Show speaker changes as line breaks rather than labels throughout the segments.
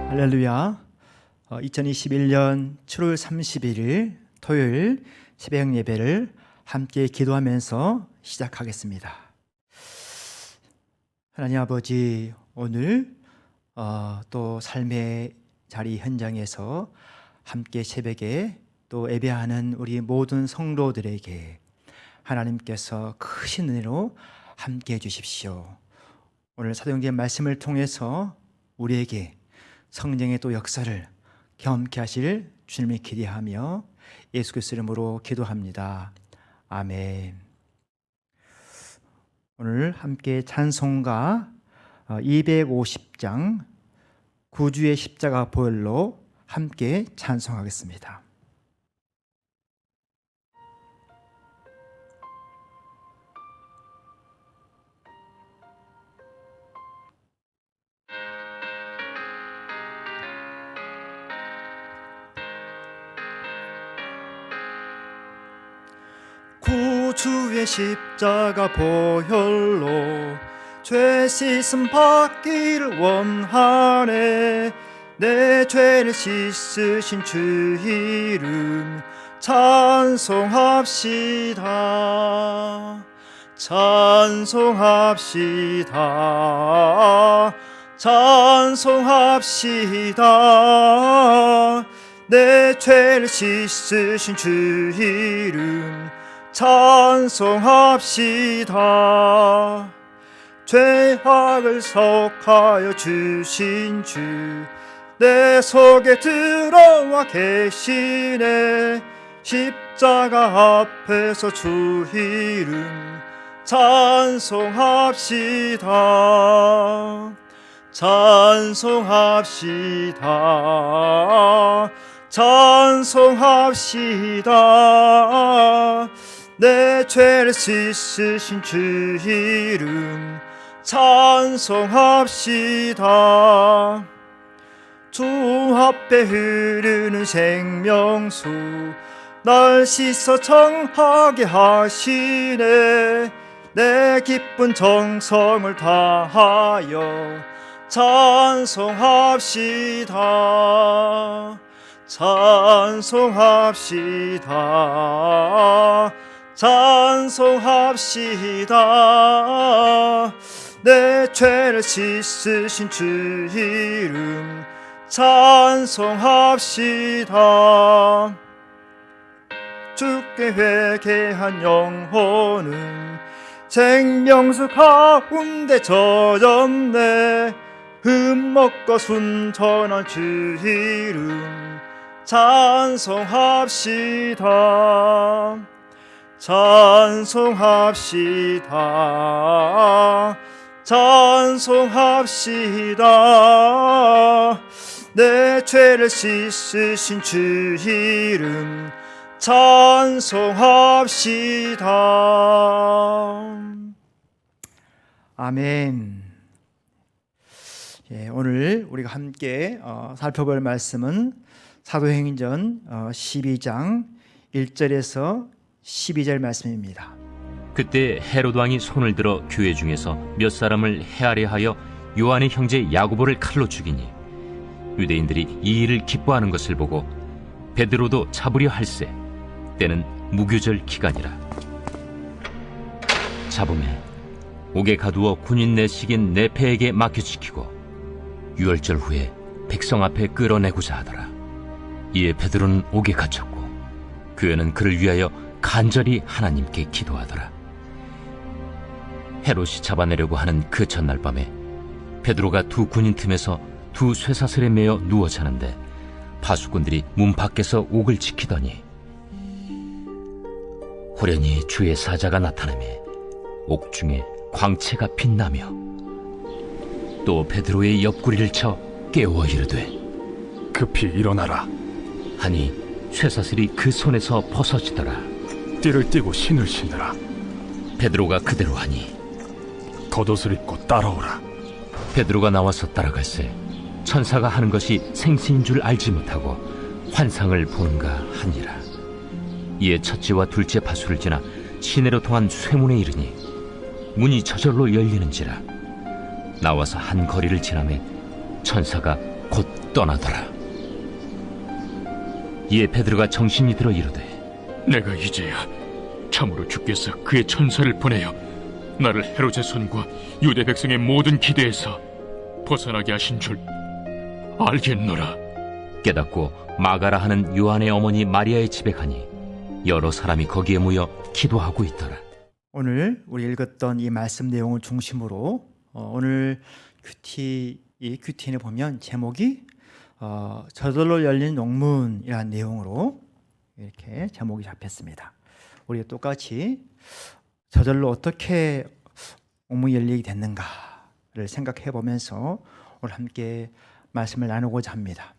할렐루야. 2021년 7월 31일 토요일 새벽 예배를 함께 기도하면서 시작하겠습니다. 하나님 아버지, 오늘 또 삶의 자리 현장에서 함께 새벽에 또 예배하는 우리 모든 성도들에게 하나님께서 크신 은혜로 함께 해주십시오. 오늘 사도행전 말씀을 통해서 우리에게 성령의 또 역사를 경험케 하실 주님을 기대하며 예수 그리스도 이름으로 기도합니다. 아멘. 오늘 함께 찬송가 250장 구주의 십자가 보혈로 함께 찬송하겠습니다. 구주의 십자가 보혈로 죄 씻음 받기를 원하네. 내 죄를 씻으신 주 이름 찬송합시다. 찬송합시다. 찬송합시다. 내 죄를 씻으신 주 이름 찬송합시다. 죄악을 속하여 주신 주 내 속에 들어와 계시네. 십자가 앞에서 주 이름 찬송합시다. 찬송합시다. 찬송합시다. 내 죄를 씻으신 주 이름 찬송합시다. 주 앞에 흐르는 생명수 날 씻어 정하게 하시네. 내 기쁜 정성을 다하여 찬송합시다. 찬송합시다. 찬송합시다. 내 죄를 씻으신 주 이름 찬송합시다. 주께 회개한 영혼은 생명수 가운데 젖었네. 흠없고 순전한 주 이름 찬송합시다. 찬송합시다. 찬송합시다. 내 죄를 씻으신 주 이름 찬송합시다. 아멘. 오늘 우리가 함께 살펴볼 말씀은 사도행전 12장 1절에서 12절 말씀입니다.
그때 헤롯 왕이 손을 들어 교회 중에서 몇 사람을 해하려 하여 요한의 형제 야고보를 칼로 죽이니 유대인들이 이 일을 기뻐하는 것을 보고 베드로도 잡으려 할세. 때는 무교절 기간이라. 잡음에 옥에 가두어 군인 내식인 네페에게 맡겨지키고 유월절 후에 백성 앞에 끌어내고자 하더라. 이에 베드로는 옥에 갇혔고 그 애는 그를 위하여 간절히 하나님께 기도하더라. 헤롯이 잡아내려고 하는 그 전날 밤에 베드로가 두 군인 틈에서 두 쇠사슬에 매어 누워 자는데 파수꾼들이 문 밖에서 옥을 지키더니 호련히 주의 사자가 나타나매 옥중에 광채가 빛나며 또 베드로의 옆구리를 쳐 깨워 이르되
급히 일어나라
하니 쇠사슬이 그 손에서 벗어지더라.
띠를 띠고 신을 신으라.
베드로가 그대로 하니
겉옷을 입고 따라오라.
베드로가 나와서 따라갈새 천사가 하는 것이 생시인 줄 알지 못하고 환상을 보는가 하니라. 이에 첫째와 둘째 파수를 지나 시내로 통한 쇠문에 이르니 문이 저절로 열리는지라. 나와서 한 거리를 지나매 천사가 곧 떠나더라. 이에 베드로가 정신이 들어 이르되
내가 이제야 참으로 주께서 그의 천사를 보내어 나를 헤롯의 손과 유대 백성의 모든 기대에서 벗어나게 하신 줄 알겠노라.
깨닫고 마가라 하는 요한의 어머니 마리아의 집에 가니 여러 사람이 거기에 모여 기도하고 있더라.
오늘 우리 읽었던 이 말씀 내용을 중심으로 오늘 이 큐티인에 보면 제목이 저절로 열린 농문이라는 내용으로 이렇게 제목이 잡혔습니다. 우리가 똑같이 저절로 어떻게 농문이 열리게 됐는가를 생각해 보면서 오늘 함께 말씀을 나누고자 합니다.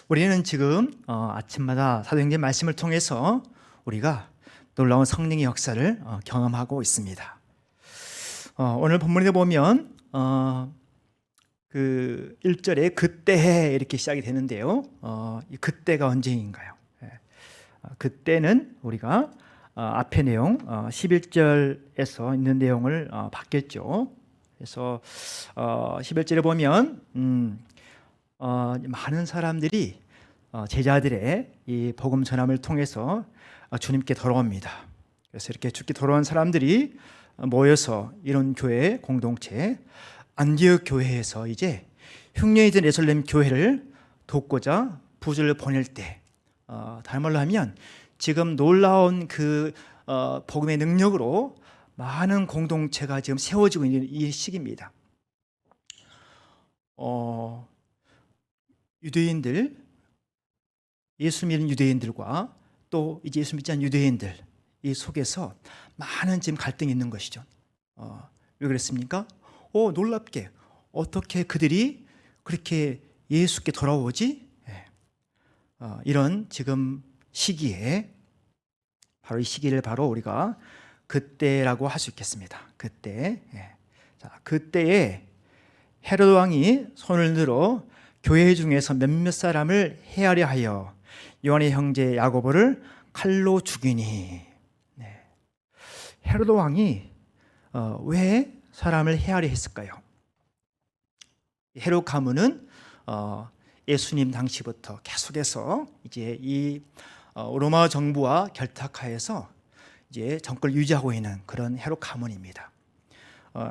우리는 지금 아침마다 사도행전 말씀을 통해서 우리가 놀라운 성령의 역사를 경험하고 있습니다. 오늘 본문에 보면 그 1절에 그때 이렇게 시작이 되는데요. 이 그때가 언제인가요? 그때는 우리가 앞의 내용 11절에서 있는 내용을 봤겠죠. 그래서 11절에 보면 많은 사람들이 제자들의 이 복음 전함을 통해서 주님께 돌아옵니다. 그래서 이렇게 주께 돌아온 사람들이 모여서 이런 교회 공동체 안디옥 교회에서 이제 흉년이 된 예루살렘 교회를 돕고자 부주를 보낼 때, 다른 말로 하면 지금 놀라운 그 복음의 능력으로 많은 공동체가 지금 세워지고 있는 이 시기입니다. 유대인들, 예수 믿는 유대인들과 또 이제 예수 믿지 않는 유대인들 이 속에서 많은 지금 갈등이 있는 것이죠. 왜 그랬습니까? 놀랍게 어떻게 그들이 그렇게 예수께 돌아오지? 이런 지금 시기에 바로 이 시기를 바로 우리가 그때라고 할 수 있겠습니다. 그때, 그때에 헤롯 왕이 손을 들어 교회 중에서 몇몇 사람을 해하려 하여 요한의 형제 야고보를 칼로 죽이니. 헤롯 왕이 왜 사람을 해하려 했을까요? 헤롯 가문은 예수님 당시부터 계속해서 이제 이 로마 정부와 결탁하여서 이제 정권을 유지하고 있는 그런 헤롯 가문입니다.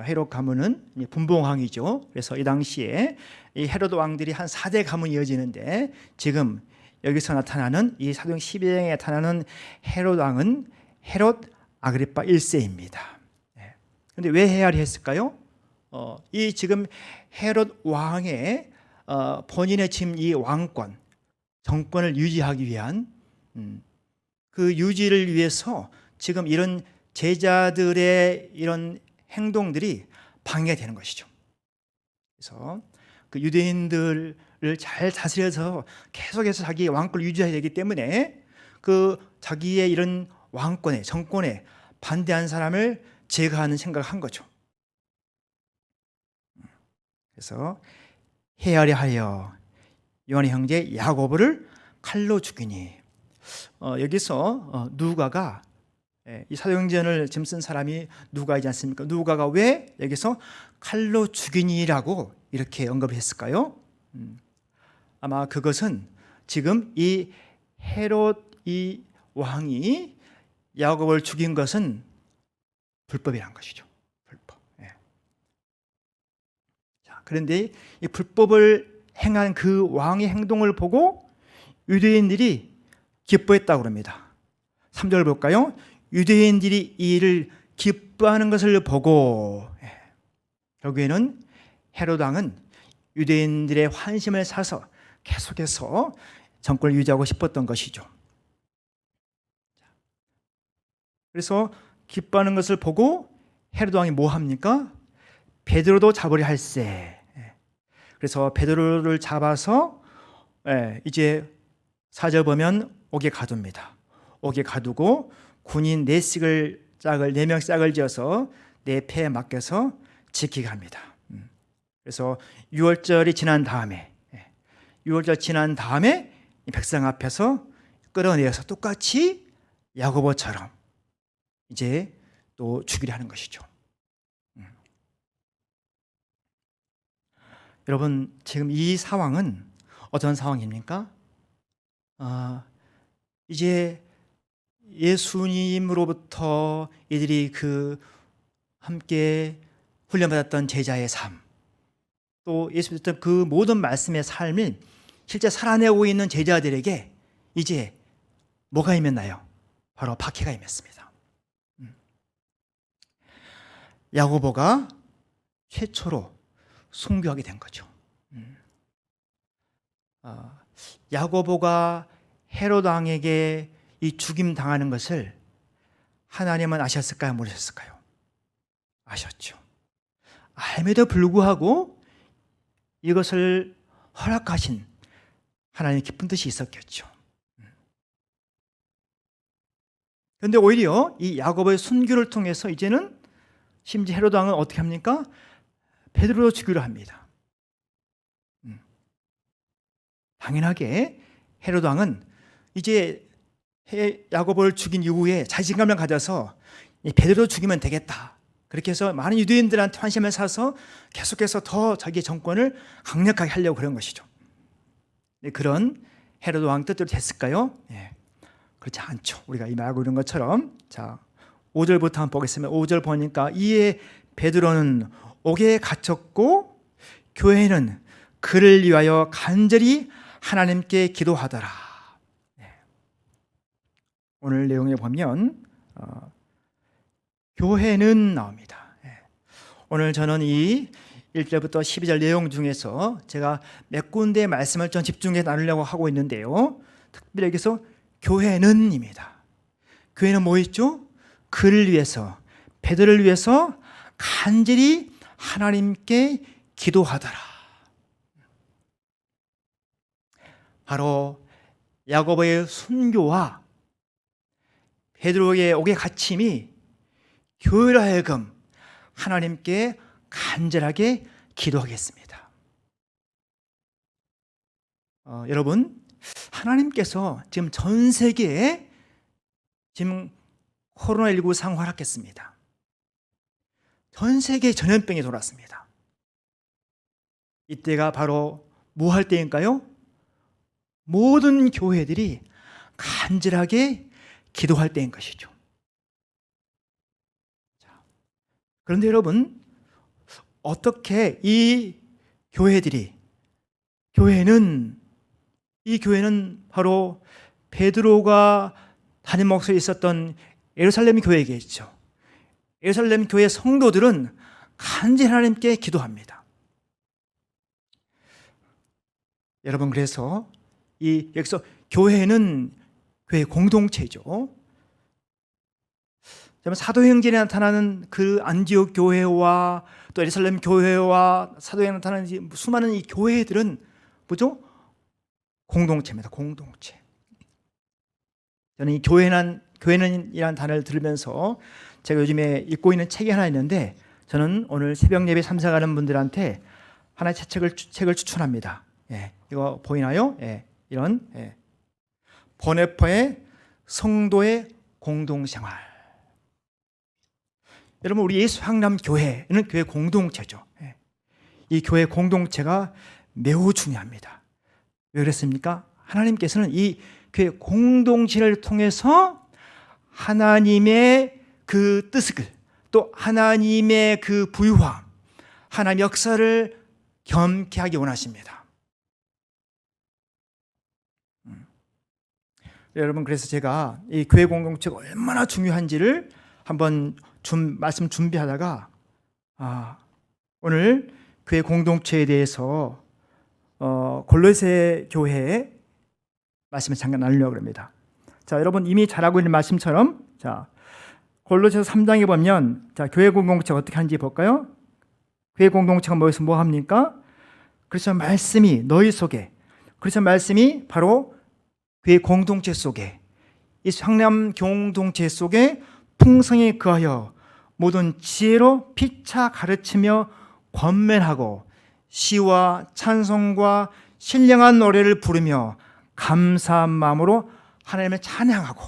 헤롯 가문은 분봉왕이죠. 그래서 이 당시에 이 헤롯 왕들이 한 4대 가문이 이어지는데 지금 여기서 나타나는 이 사도행 12장에 나타나는 헤롯 왕은 헤롯 아그리파 1세입니다. 그런데 왜 해하려 했을까요? 이 지금 헤롯 왕의 본인의 지금 이 왕권, 정권을 유지하기 위한 그 유지를 위해서 지금 이런 제자들의 이런 행동들이 방해가 되는 것이죠. 그래서 그 유대인들을 잘 다스려서 계속해서 자기의 왕권을 유지해야 되기 때문에 그 자기의 이런 왕권에 정권에 반대한 사람을 제거하는 생각을 한 거죠. 그래서 해하려 하여 요한의 형제 야고보를 칼로 죽이니. 여기서 누가가 이 사도행전을 지금 쓴 사람이 누가이지 않습니까? 누가가 왜 여기서 칼로 죽이니라고 이렇게 언급을 했을까요? 아마 그것은 지금 이 헤롯 이 왕이 야고보를 죽인 것은 불법이란 것이죠. 불법. 자, 그런데 이 불법을 행한 그 왕의 행동을 보고 유대인들이 기뻐했다고 합니다. 3절 볼까요? 유대인들이 이 일을 기뻐하는 것을 보고 결국에는 헤롯 왕은 유대인들의 환심을 사서 계속해서 정권을 유지하고 싶었던 것이죠. 그래서 기뻐하는 것을 보고 헤롯 왕이 뭐 합니까? 베드로도 잡으려 할세. 그래서 베드로를 잡아서 이제 4절 보면 옥에 가둡니다. 옥에 가두고 군인 4명 짝을 지어서 내 패에 맡겨서 지키게 합니다. 그래서 6월절이 지난 다음에 6월절 지난 다음에 백성 앞에서 끌어내어서 똑같이 야고보처럼 이제 또 죽이려 하는 것이죠. 여러분, 지금 이 상황은 어떤 상황입니까? 이제 예수님으로부터 이들이 그 함께 훈련받았던 제자의 삶, 또 예수님 했던 그 모든 말씀의 삶을 실제 살아내고 있는 제자들에게 이제 뭐가 임했나요? 바로 박해가 임했습니다. 야고보가 최초로 순교하게 된 거죠. 야고보가 헤롯 왕에게 이 죽임 당하는 것을 하나님은 아셨을까요? 모르셨을까요? 아셨죠. 알매도 불구하고 이것을 허락하신 하나님의 깊은 뜻이 있었겠죠. 그런데 오히려 이 야고보의 순교를 통해서 이제는 심지어 헤롯 왕은 어떻게 합니까? 베드로도 죽이려 합니다. 당연하게 헤롯 왕은 이제 야고보를 죽인 이후에 자신감을 가져서 베드로 죽이면 되겠다. 그렇게 해서 많은 유대인들한테 환심을 사서 계속해서 더 자기의 정권을 강력하게 하려고 그런 것이죠. 그런 헤롯 왕 뜻대로 됐을까요? 그렇지 않죠. 우리가 이미 알고 있는 것처럼. 자, 5절부터 한번 보겠습니다. 5절 보니까 이에 베드로는 옥에 갇혔고 교회는 그를 위하여 간절히 하나님께 기도하더라. 오늘 내용에 보면 교회는 나옵니다. 오늘 저는 이 1절부터 12절 내용 중에서 제가 몇 군데의 말씀을 좀 집중해서 나누려고 하고 있는데요. 특별히 여기서 교회는입니다. 교회는 뭐 있죠? 그를 위해서, 베드로를 위해서 간절히 하나님께 기도하더라. 바로 야고보의 순교와 베드로의 옥에 갇힘이 교회로 하여금 하나님께 간절하게 기도하겠습니다. 여러분, 하나님께서 지금 전 세계에 지금 코로나19 상황을 허락했습니다. 전 세계에 전염병이 돌았습니다. 이때가 바로 뭐 할 때인가요? 모든 교회들이 간절하게 기도할 때인 것이죠. 그런데 여러분, 어떻게 이 교회는 바로 베드로가 담임 목소리에 있었던 예루살렘 교회겠죠. 예루살렘 교회 성도들은 간절히 하나님께 기도합니다. 여러분, 그래서 여기서 교회는 교회 공동체죠. 사도행전에 나타나는 그 안디옥 교회와 또 예루살렘 교회와 사도행전에 나타나는 수많은 이 교회들은 뭐죠? 공동체입니다. 공동체. 저는 이 교회는이라는 단어를 들으면서 제가 요즘에 읽고 있는 책이 하나 있는데, 저는 오늘 새벽 예배 참석하는 분들한테 하나의 책을 추천합니다. 이거 보이나요? 이런 보네퍼의 성도의 공동생활. 여러분, 우리 예수 향람 교회는 교회 공동체죠. 이 교회 공동체가 매우 중요합니다. 왜 그랬습니까? 하나님께서는 이 교회 공동체를 통해서 하나님의 그 뜻을, 또 하나님의 그 부유함, 하나님의 역사를 겸케 하기 원하십니다. 여러분, 그래서 제가 이 교회 공동체가 얼마나 중요한지를 한번 말씀 준비하다가 오늘 교회 공동체에 대해서 골로새 교회의 말씀을 잠깐 나누려고 합니다. 자, 여러분 이미 잘 알고 있는 말씀처럼, 자, 골로새서 3장에 보면, 자, 교회 공동체가 어떻게 하는지 볼까요? 교회 공동체가 뭐에서 뭐 합니까? 그래서 말씀이 너희 속에, 그래서 말씀이 바로 교회 공동체 속에, 이 상남 공동체 속에 풍성히 거하여 모든 지혜로 피차 가르치며 권면하고 시와 찬송과 신령한 노래를 부르며 감사한 마음으로 하나님을 찬양하고,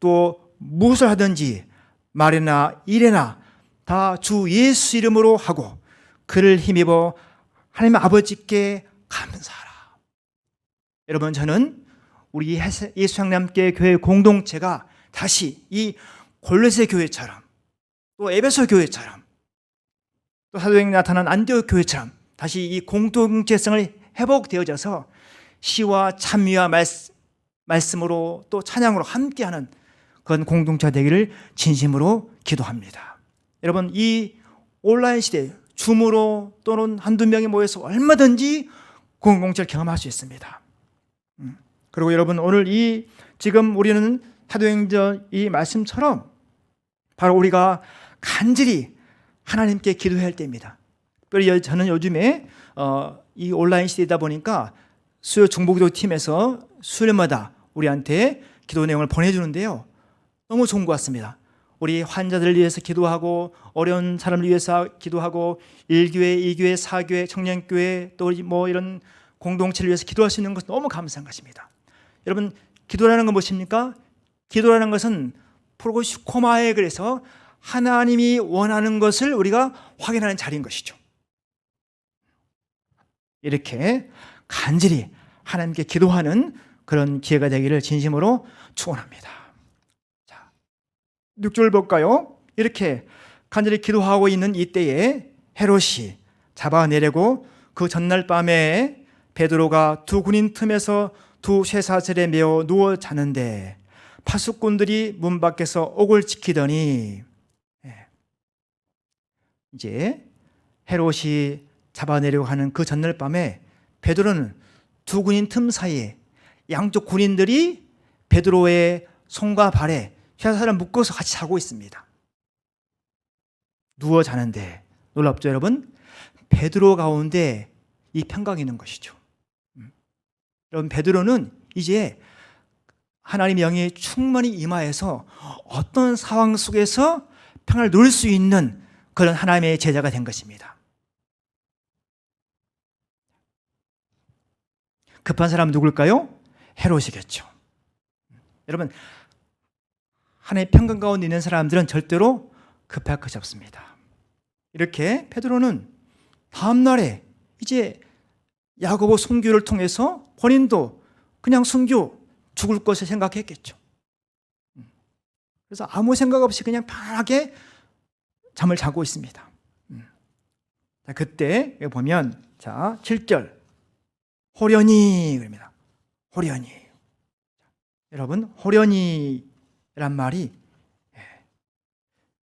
또 무엇을 하든지 말이나 일에나 다 주 예수 이름으로 하고 그를 힘입어 하나님 아버지께 감사하라. 여러분, 저는 우리 예수향남교회 교회 공동체가 다시 이 골로새 교회처럼, 또 에베소 교회처럼, 또 사도행전에 나타난 안디옥 교회처럼 다시 이 공동체성을 회복되어져서 시와 찬미와 말씀으로 또 찬양으로 함께하는 그런 공동체가 되기를 진심으로 기도합니다. 여러분, 이 온라인 시대 줌으로 또는 한두 명이 모여서 얼마든지 공동체를 경험할 수 있습니다. 그리고 여러분, 오늘 지금 우리는 사도행전 이 말씀처럼 바로 우리가 간절히 하나님께 기도해야 할 때입니다. 특별히 저는 요즘에 이 온라인 시대이다 보니까 수요 중보기도 팀에서 수요일마다 우리한테 기도 내용을 보내주는데요, 너무 좋은 것 같습니다. 우리 환자들을 위해서 기도하고 어려운 사람을 위해서 기도하고 1교회, 2교회, 4교회, 청년교회 또 뭐 이런 공동체를 위해서 기도할 수 있는 것은 너무 감사한 것입니다. 여러분, 기도라는 건 무엇입니까? 기도라는 것은 프로시코마에, 그래서 하나님이 원하는 것을 우리가 확인하는 자리인 것이죠. 이렇게 간절히 하나님께 기도하는 그런 기회가 되기를 진심으로 축원합니다. 자, 6절 볼까요? 이렇게 간절히 기도하고 있는 이때에 헤롯이 잡아내려고 그 전날 밤에 베드로가 두 군인 틈에서 두 쇠사슬에 매어 누워 자는데 파수꾼들이 문 밖에서 옥을 지키더니, 이제 헤롯이 잡아내려고 하는 그 전날 밤에 베드로는 두 군인 틈 사이에 양쪽 군인들이 베드로의 손과 발에 쇠사슬을 묶어서 같이 자고 있습니다. 누워 자는데 놀랍죠, 여러분? 베드로 가운데 이 평강이 있는 것이죠. 여러분, 베드로는 이제 하나님의 영이 충만히 임하여서 어떤 상황 속에서 평안을 누릴 수 있는 그런 하나님의 제자가 된 것입니다. 급한 사람은 누굴까요? 헤롯이겠죠. 여러분, 하나님의 평강 가운데 있는 사람들은 절대로 급할 것이 없습니다. 이렇게 베드로는 다음날에 이제 야고보 순교를 통해서 본인도 그냥 순교 죽을 것을 생각했겠죠. 그래서 아무 생각 없이 그냥 편하게 잠을 자고 있습니다. 자, 그때 보면, 자, 7절 호련히 그럽니다. 호련히. 여러분, 호련히란 말이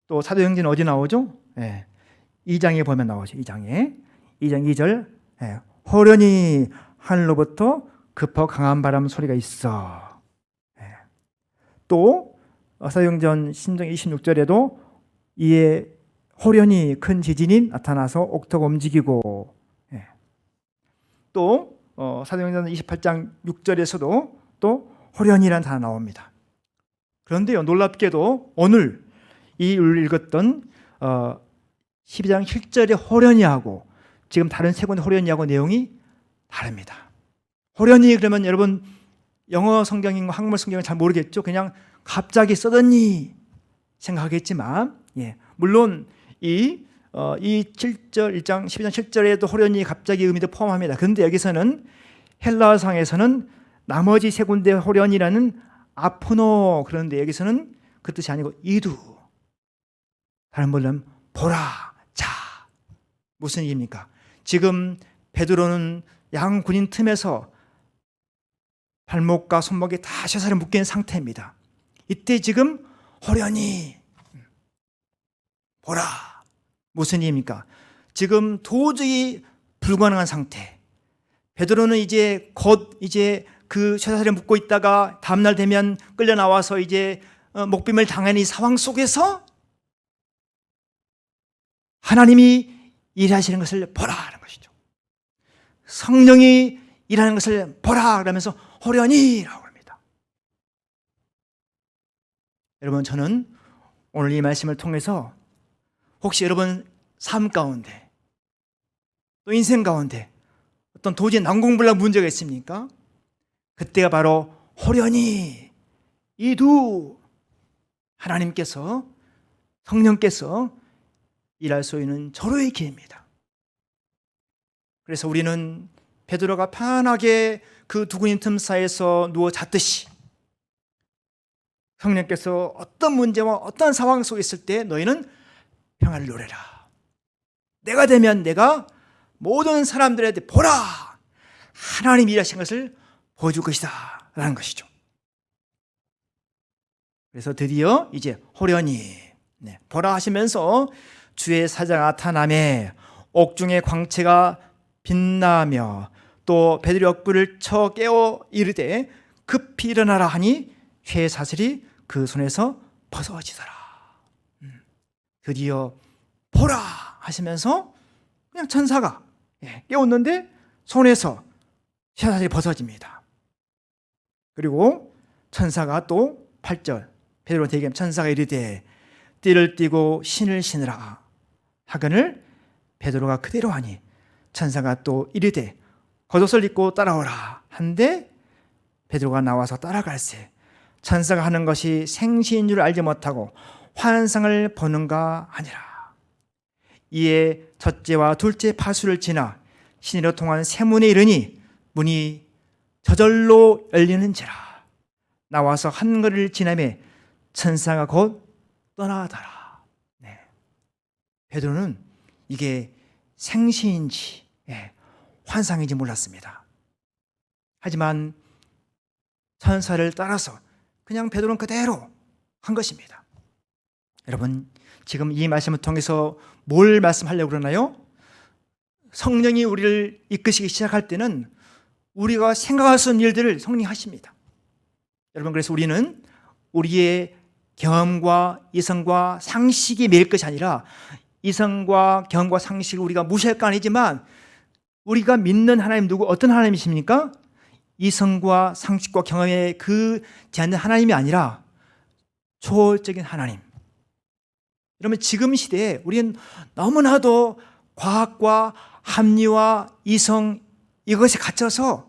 또 사도행전 어디 나오죠? 2장에 보면 나오죠. 2장 2절 호련히 하늘로부터 급하고 강한 바람 소리가 있어. 또 사도행전 10장 26절에도 이에 호련히 큰 지진이 나타나서 옥토가 움직이고, 또 사도행전 28장 6절에서도 또 호련히라는 단어 나옵니다. 그런데요, 놀랍게도 오늘 이 읽었던 12장 7절의 호련히하고 지금 다른 세 군데 호련히하고 내용이 다릅니다. 호련히 그러면 여러분 영어 성경인가 한국말 성경은 잘 모르겠죠. 그냥 갑자기 써더니 생각하겠지만, 물론 이 7절 1장 12장 7절에도 호련히 갑자기 의미도 포함합니다. 그런데 여기서는 헬라어상에서는 나머지 세 군데 호련히라는 아프노, 그런데 여기서는 그 뜻이 아니고 이두, 다른 말로 보라, 자. 무슨 얘기입니까? 지금 베드로는 양 군인 틈에서 발목과 손목에 다 쇠사슬에 묶인 상태입니다. 이때 지금 호련히 보라. 무슨 얘기입니까? 지금 도저히 불가능한 상태. 베드로는 이제 곧 이제 그 쇠사슬에 묶고 있다가 다음날 되면 끌려 나와서 이제 목빔을 당하는 이 상황 속에서 하나님이 일하시는 것을 보라 하는 것이죠. 성령이 일하는 것을 보라 그러면서 호련히라고 합니다. 여러분, 저는 오늘 이 말씀을 통해서 혹시 여러분 삶 가운데 또 인생 가운데 어떤 도저히 난공불락 문제가 있습니까? 그때가 바로 호련히 이 두 하나님께서 성령께서 일할 수 있는 절호의 기회입니다. 그래서 우리는 베드로가 편안하게 그 두근인 틈 사이에서 누워 잤듯이 성령께서 어떤 문제와 어떤 상황 속에 있을 때 너희는 평안을 누려라. 내가 되면 내가 모든 사람들한테 보라, 하나님이 일하신 것을 보여줄 것이다 라는 것이죠. 그래서 드디어 이제 호련히 보라 하시면서 주의 사자가 나타나매 옥중의 광채가 빛나며 또 베드로의 억부를 쳐 깨워 이르되 급히 일어나라 하니 쇠 사슬이 그 손에서 벗어지더라. 드디어 보라 하시면서 그냥 천사가 깨웠는데 손에서 쇠 사슬이 벗어집니다. 그리고 천사가 또 8절 베드로한테 얘기하면 천사가 이르되 띠를 띠고 신을 신으라 하거늘 베드로가 그대로 하니 천사가 또 이르되 겉옷을 입고 따라오라 한데 베드로가 나와서 따라갈새 천사가 하는 것이 생시인 줄 알지 못하고 환상을 보는가 하니라. 이에 첫째와 둘째 파수를 지나 신으로 통한 새 문에 이르니 문이 저절로 열리는지라. 나와서 한 거리를 지나매 천사가 곧 떠나더라. 베드로는 이게 생시인지 환상인지 몰랐습니다. 하지만 천사를 따라서 그냥 베드로는 그대로 한 것입니다. 여러분, 지금 이 말씀을 통해서 뭘 말씀하려고 그러나요? 성령이 우리를 이끄시기 시작할 때는 우리가 생각할 수 없는 일들을 성령이 하십니다. 여러분, 그래서 우리는 우리의 경험과 이성과 상식이 매일 것이 아니라 이성과 경험과 상식을 우리가 무시할 건 아니지만 우리가 믿는 하나님 누구 어떤 하나님이십니까? 이성과 상식과 경험에 그 제한된 하나님이 아니라 초월적인 하나님. 그러면 지금 시대에 우리는 너무나도 과학과 합리와 이성 이것에 갇혀서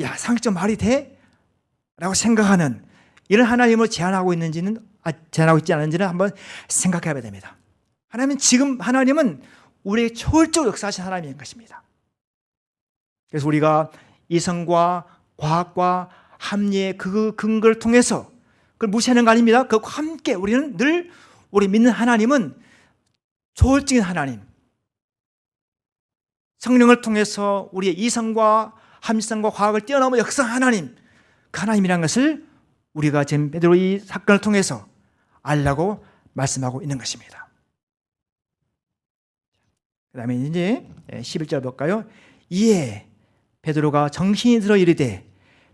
야, 상식적 말이 돼? 라고 생각하는 이런 하나님을 제한하고 있는지는 제한하고 있지 않은지는 한번 생각해 봐야 됩니다. 하나님은 우리의 초월적 역사하신 하나님인 것입니다. 그래서 우리가 이성과 과학과 합리의 그 근거를 통해서 그걸 무시하는 거 아닙니다. 그것과 함께 우리는 늘 우리 믿는 하나님은 초월적인 하나님, 성령을 통해서 우리의 이성과 합리성과 과학을 뛰어넘어 역사한 하나님, 그 하나님이라는 것을 우리가 지금 베드로 이 사건을 통해서 알라고 말씀하고 있는 것입니다. 그 다음에 이제 11절 볼까요? 이에 베드로가 정신이 들어 이르되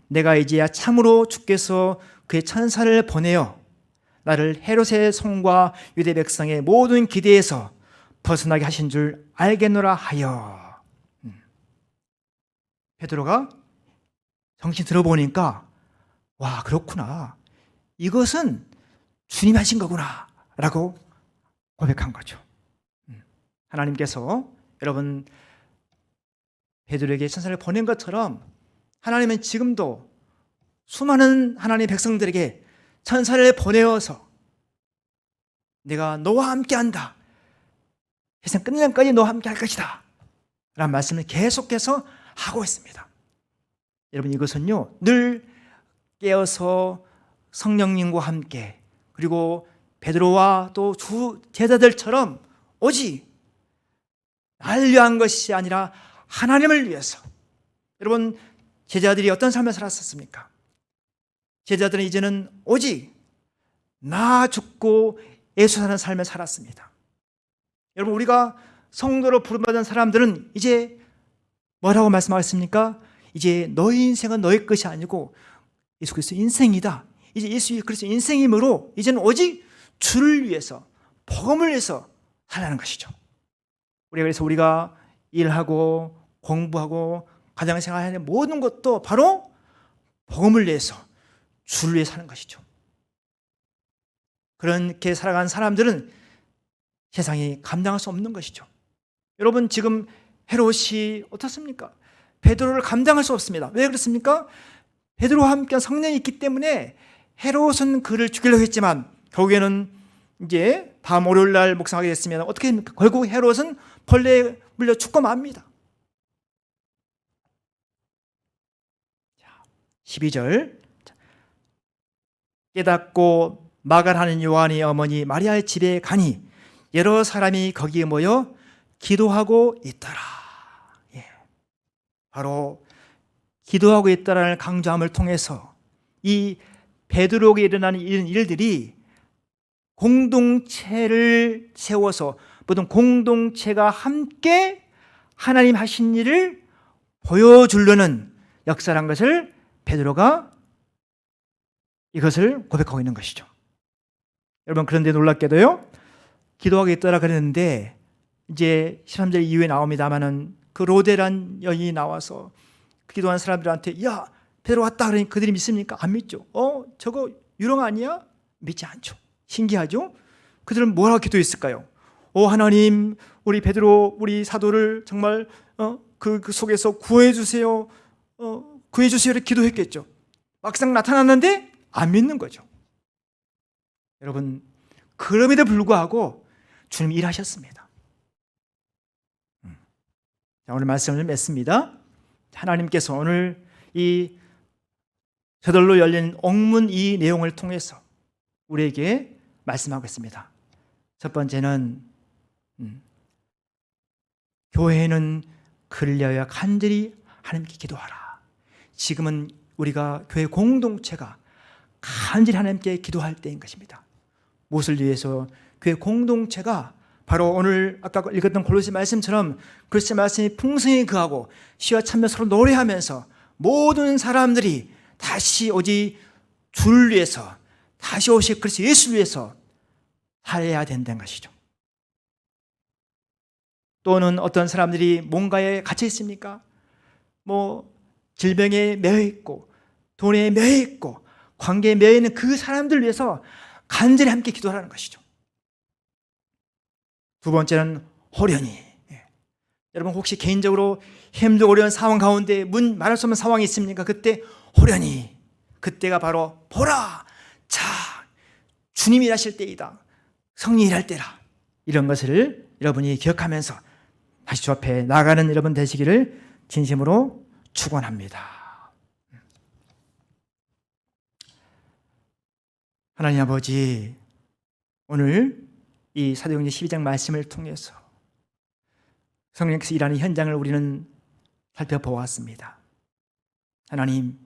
내가 이제야 참으로 주께서 그의 천사를 보내어 나를 헤롯의 손과 유대 백성의 모든 기대에서 벗어나게 하신 줄 알겠노라 하여. 베드로가 정신 들어보니까 와, 그렇구나, 이것은 주님이 하신 거구나 라고 고백한 거죠. 하나님께서 여러분 베드로에게 천사를 보낸 것처럼 하나님은 지금도 수많은 하나님의 백성들에게 천사를 보내어서 내가 너와 함께한다, 세상 끝날까지 너와 함께할 것이다 라는 말씀을 계속해서 하고 있습니다. 여러분, 이것은요 늘 깨어서 성령님과 함께 그리고 베드로와 또 주 제자들처럼 오직 나를 위한 것이 아니라 하나님을 위해서. 여러분, 제자들이 어떤 삶을 살았었습니까? 제자들은 이제는 오직 나 죽고 예수 사는 삶을 살았습니다. 여러분, 우리가 성도로 부름받은 사람들은 이제 뭐라고 말씀하셨습니까? 이제 너희 인생은 너희 것이 아니고 예수 그리스도 인생이다. 이제 예수 그리스도 인생이므로 이제는 오직 주를 위해서, 복음을 위해서 살라는 것이죠. 그래서 우리가 일하고 공부하고 가정생활하는 모든 것도 바로 복음을 위해서, 주를 위해 사는 것이죠. 그렇게 살아간 사람들은 세상이 감당할 수 없는 것이죠. 여러분, 지금 헤롯이 어떻습니까? 베드로를 감당할 수 없습니다. 왜 그렇습니까? 베드로와 함께 성령이 있기 때문에 헤롯은 그를 죽이려고 했지만 결국에는 이제 다음 월요일 날 묵상하게 됐으면 어떻게 됩니까? 결국 헤롯은 벌레에 물려 죽고 맙니다. 12절 깨닫고 마갈하는 요한의 어머니 마리아의 집에 가니 여러 사람이 거기에 모여 기도하고 있더라. 예. 바로 기도하고 있다라는 강조함을 통해서 이 베드로에게 일어나는 이런 일들이 공동체를 세워서 모든 공동체가 함께 하나님 하신 일을 보여주려는 역사란 것을 베드로가 이것을 고백하고 있는 것이죠. 여러분, 그런데 놀랍게도요, 기도하고 있더라 그랬는데 이제 13절 이후에 나옵니다마는 그 로데란 여인이 나와서 기도한 사람들한테 야, 베드로 왔다 그러니 그들이 믿습니까? 안 믿죠. 저거 유령 아니야? 믿지 않죠. 신기하죠? 그들은 뭐라고 기도했을까요? 하나님, 우리 베드로, 우리 사도를 정말 그 속에서 구해주세요. 구해주세요 이렇게 기도했겠죠. 막상 나타났는데 안 믿는 거죠. 여러분, 그럼에도 불구하고 주님이 일하셨습니다. 자, 오늘 말씀을 좀 맺습니다. 하나님께서 오늘 이 저절로 열린 옥문 이 내용을 통해서 우리에게 말씀하고 있습니다. 첫 번째는 교회는 그를 위하여 간절히 하나님께 기도하라. 지금은 우리가 교회 공동체가 간절히 하나님께 기도할 때인 것입니다. 무엇을 위해서? 교회 공동체가 바로 오늘 아까 읽었던 골로새 말씀처럼 그리스도의 말씀이 풍성히 그하고 시와 참며 서로 노래하면서 모든 사람들이 다시 오직 주를 위해서, 다시 오실 그리스도 예수를 위해서 살아야 된다는 것이죠. 또는 어떤 사람들이 뭔가에 갇혀 있습니까? 질병에 매여 있고 돈에 매여 있고 관계에 매여 있는 그 사람들을 위해서 간절히 함께 기도하라는 것이죠. 두 번째는 호련히. 여러분, 혹시 개인적으로 힘들고 어려운 상황 가운데 말할 수 없는 상황이 있습니까? 그때 호련히, 그때가 바로 보라, 자, 주님이 일하실 때이다, 성령이 일할 때라. 이런 것을 여러분이 기억하면서 다시 주 앞에 나가는 여러분 되시기를 진심으로 축원합니다. 하나님 아버지, 오늘 이 사도행전 12장 말씀을 통해서 성령께서 일하는 현장을 우리는 살펴보았습니다. 하나님,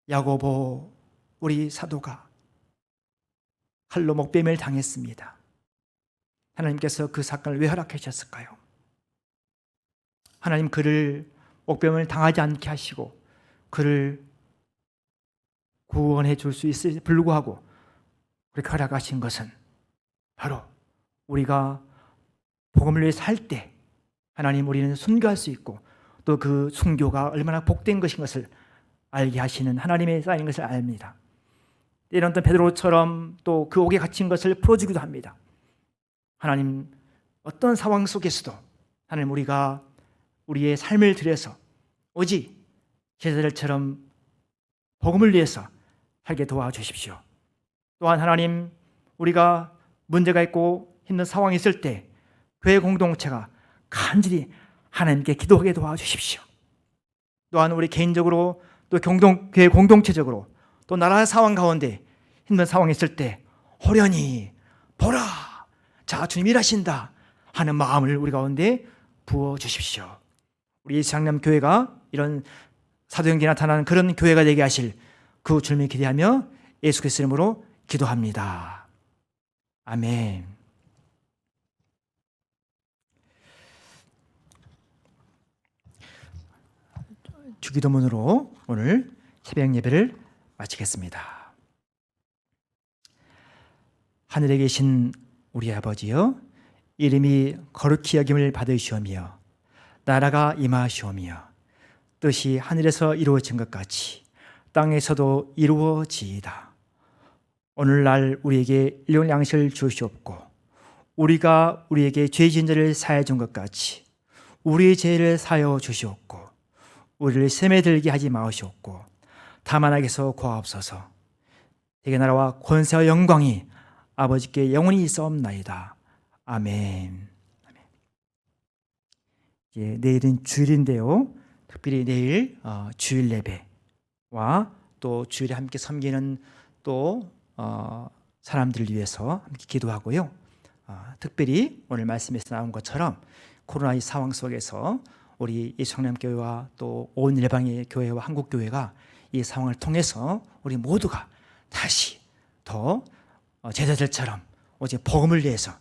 야고보 우리 사도가 칼로 목베임을 당했습니다. 하나님께서 그 사건을 왜 허락하셨을까요? 하나님, 그를 목베임을 당하지 않게 하시고 그를 구원해 줄 수 있을 불구하고 그렇게 허락하신 것은 바로 우리가 복음을 위해 살 때 하나님, 우리는 순교할 수 있고 또 그 순교가 얼마나 복된 것인 것을 알게 하시는 하나님의 쌓인 것을 압니다. 이런 또 베드로처럼 또 그 옥에 갇힌 것을 풀어주기도 합니다. 하나님, 어떤 상황 속에서도 하나님, 우리가 우리의 삶을 들여서 오직 제자들처럼 복음을 위해서 살게 도와주십시오. 또한 하나님, 우리가 문제가 있고 힘든 상황이 있을 때 교회 공동체가 간절히 하나님께 기도하게 도와주십시오. 또한 우리 개인적으로 또 교회 공동체적으로 또 나라 상황 가운데 힘든 상황이 있을 때 호련히 보라, 자, 주님 일하신다 하는 마음을 우리 가운데 부어주십시오. 우리 예수장남 교회가 이런 사도행전에 나타나는 그런 교회가 되게 하실 그 주님을 기대하며 예수 그리스도 이름으로 기도합니다. 아멘. 주기도문으로 오늘 새벽 예배를 마치겠습니다. 하늘에 계신 우리 아버지여, 이름이 거룩히 여김을 받으시오며 나라가 임하시오며 뜻이 하늘에서 이루어진 것 같이 땅에서도 이루어지이다. 오늘날 우리에게 일용할 양식을 주시옵고 우리가 우리에게 죄 지은 자를 사하여 준 것 같이 우리의 죄를 사하여 주시옵고 우리를 시험에 들게 하지 마시옵고 다만 악에서 구하옵소서. 대개 나라와 권세와 영광이 아버지께 영원히 있사옵나이다. 아멘. 내일은 주일인데요, 특별히 내일 주일 예배와 또 주일에 함께 섬기는 또 사람들을 위해서 함께 기도하고요. 특별히 오늘 말씀에서 나온 것처럼 코로나 이 상황 속에서 우리 예수강남교회와 또 온 일방의 교회와 한국교회가 이 상황을 통해서 우리 모두가 다시 더 제자들처럼 오직 복음을 위해서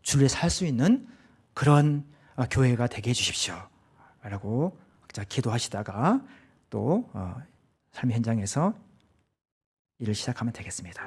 주를 위해 살 수 있는 그런 교회가 되게 해주십시오 라고 기도하시다가 또 삶의 현장에서 일을 시작하면 되겠습니다.